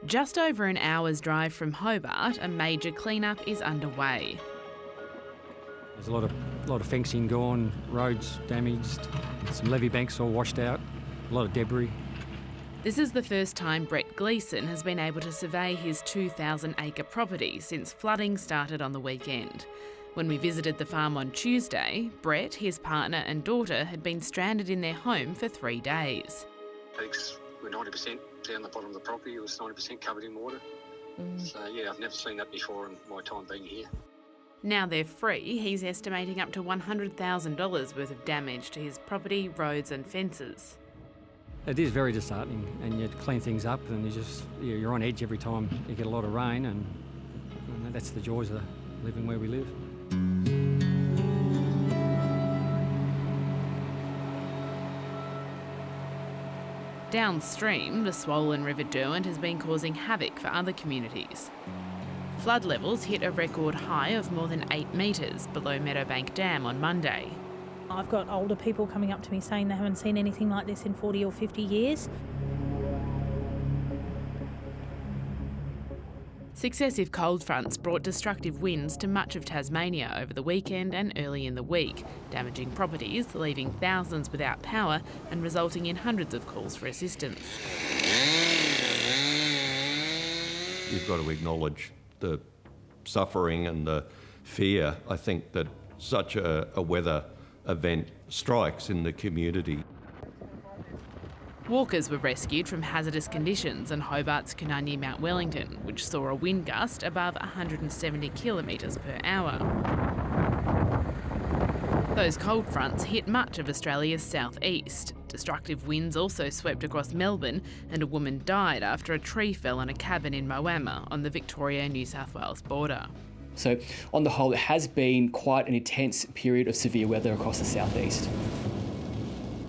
Just over an hour's drive from Hobart, a major clean-up is underway. There's a lot of fencing gone, roads damaged, some levee banks all washed out, a lot of debris. This is the first time Brett Gleeson has been able to survey his 2,000-acre property since flooding started on the weekend. When we visited the farm on Tuesday, Brett, his partner and daughter had been stranded in their home for 3 days. We're 90% down the bottom of the property. It was 90% covered in water. So, yeah, I've never seen that before in my time being here. Now they're free, he's estimating up to $100,000 worth of damage to his property, roads and fences. It is very disheartening, and you clean things up and you're on edge every time you get a lot of rain, and that's the joys of living where we live. Downstream, the swollen River Derwent has been causing havoc for other communities. Flood levels hit a record high of more than 8 metres below Meadowbank Dam on Monday. I've got older people coming up to me saying they haven't seen anything like this in 40 or 50 years. Successive cold fronts brought destructive winds to much of Tasmania over the weekend and early in the week, damaging properties, leaving thousands without power and resulting in hundreds of calls for assistance. You've got to acknowledge the suffering and the fear, I think, that such a weather event strikes in the community. Walkers were rescued from hazardous conditions on Hobart's Cananya Mount Wellington, which saw a wind gust above 170 kilometres per hour. Those cold fronts hit much of Australia's southeast. Destructive winds also swept across Melbourne, and a woman died after a tree fell on a cabin in Moama on the Victoria-New South Wales border. So on the whole, it has been quite an intense period of severe weather across the southeast.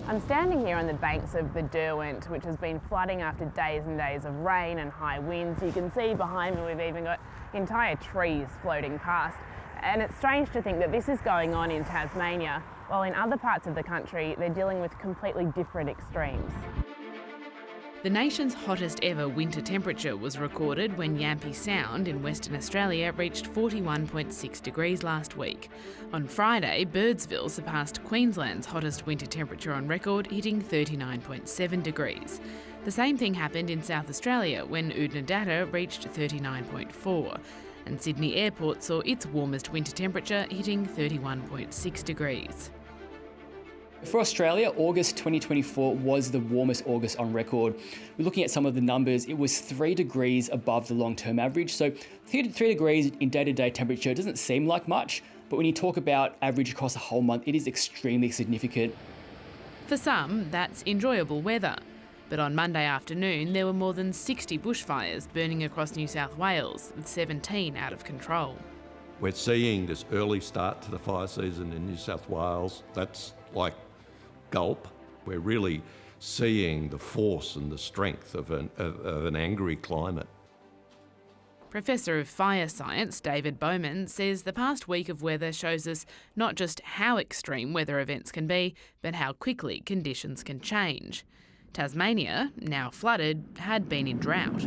I'm standing here on the banks of the Derwent, which has been flooding after days and days of rain and high winds. You can see behind me we've even got entire trees floating past. And it's strange to think that this is going on in Tasmania, while in other parts of the country they're dealing with completely different extremes. The nation's hottest ever winter temperature was recorded when Yampi Sound in Western Australia reached 41.6 degrees last week. On Friday, Birdsville surpassed Queensland's hottest winter temperature on record, hitting 39.7 degrees. The same thing happened in South Australia when Oodnadatta reached 39.4, and Sydney Airport saw its warmest winter temperature hitting 31.6 degrees. For Australia, August 2024 was the warmest August on record. We're looking at some of the numbers. It was 3 degrees above the long-term average. So 3 degrees in day-to-day temperature doesn't seem like much, but when you talk about average across a whole month, it is extremely significant. For some, that's enjoyable weather. But on Monday afternoon, there were more than 60 bushfires burning across New South Wales, with 17 out of control. We're seeing this early start to the fire season in New South Wales. That's like gulp. We're really seeing the force and the strength of an angry climate. Professor of Fire Science David Bowman says the past week of weather shows us not just how extreme weather events can be, but how quickly conditions can change. Tasmania, now flooded, had been in drought.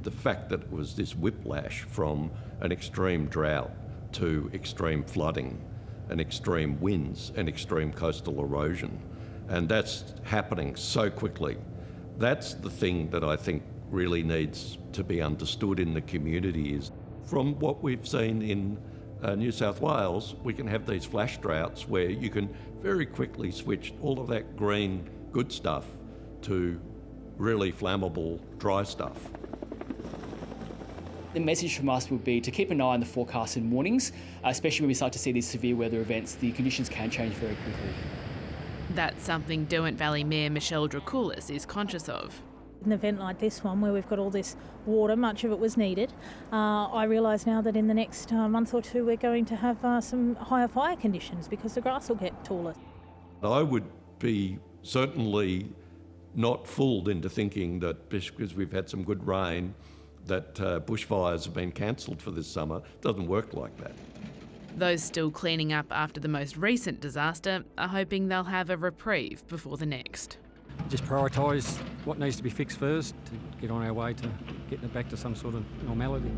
The fact that it was this whiplash from an extreme drought to extreme flooding and extreme winds and extreme coastal erosion, and that's happening so quickly. That's the thing that I think really needs to be understood in the community. Is from what we've seen in New South Wales, we can have these flash droughts where you can very quickly switch all of that green good stuff to really flammable dry stuff. The message from us would be to keep an eye on the forecasts and warnings, especially when we start to see these severe weather events. The conditions can change very quickly. That's something Derwent Valley Mayor Michelle Dracoulis is conscious of. An event like this one, where we've got all this water, much of it was needed. I realise now that in the next month or two we're going to have some higher fire conditions because the grass will get taller. I would be certainly not fooled into thinking that because we've had some good rain that bushfires have been cancelled for this summer. It doesn't work like that. Those still cleaning up after the most recent disaster are hoping they'll have a reprieve before the next. Just prioritise what needs to be fixed first to get on our way to getting it back to some sort of normality.